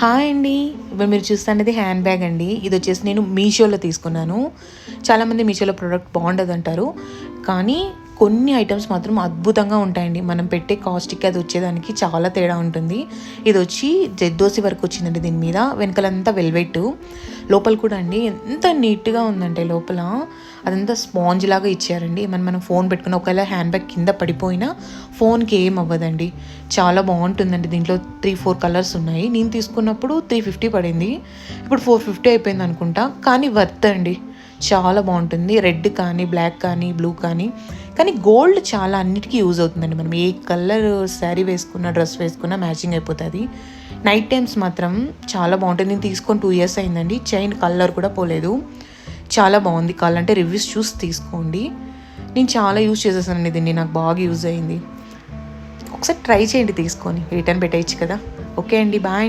Hi అండి. ఇప్పుడు మీరు చూస్తున్నది హ్యాండ్ బ్యాగ్ అండి. ఇది వచ్చేసి నేను మీషోలో తీసుకున్నాను. చాలామంది మీషోలో ప్రోడక్ట్ బాగుండదంటారు. కానీ కొన్ని ఐటమ్స్ మాత్రం అద్భుతంగా ఉంటాయండి. మనం పెట్టే కాస్ట్‌కి అది వచ్చేదానికి చాలా తేడా ఉంటుంది. ఇది వచ్చి జెద్దోసి వర్క్ వచ్చిందండి దీని మీద. వెనకాలంతా వెల్వెట్. లోపల కూడా అండి ఎంత నీట్‌గా ఉందంటే లోపల అదంతా స్పాంజ్ లాగా ఇచ్చారండి. మనం ఫోన్ పెట్టుకున్న ఒకవేళ హ్యాండ్ బ్యాగ్ కింద పడిపోయినా ఫోన్‌కి ఏం అవ్వదండి. చాలా బాగుంటుందండి. దీంట్లో 3, 4 కలర్స్ ఉన్నాయి. నేను తీసుకున్నప్పుడు 350 పడింది. ఇప్పుడు 450 అయిపోయింది అనుకుంటా. కానీ వర్త్ అండి. చాలా బాగుంటుంది. రెడ్ కానీ, బ్లాక్ కానీ, బ్లూ కానీ. కానీ గోల్డ్ చాలా అన్నిటికీ యూజ్ అవుతుందండి. మనం ఏ కలర్ శారీ వేసుకున్నా, డ్రెస్ వేసుకున్నా మ్యాచింగ్ అయిపోతుంది. నైట్ టైమ్స్ మాత్రం చాలా బాగుంటుంది. నేను తీసుకొని 2 ఇయర్స్ అయిందండి. చైన్ కలర్ కూడా పోలేదు. చాలా బాగుంది. కావాలంటే రివ్యూస్ చూసి తీసుకోండి. నేను చాలా యూజ్ చేసేసానండి దీన్ని. నాకు బాగా యూజ్ అయింది. ఒకసారి ట్రై చేయండి తీసుకొని. రిటర్న్ పెట్టేయచ్చు కదా. ఓకే అండి, బాయ్.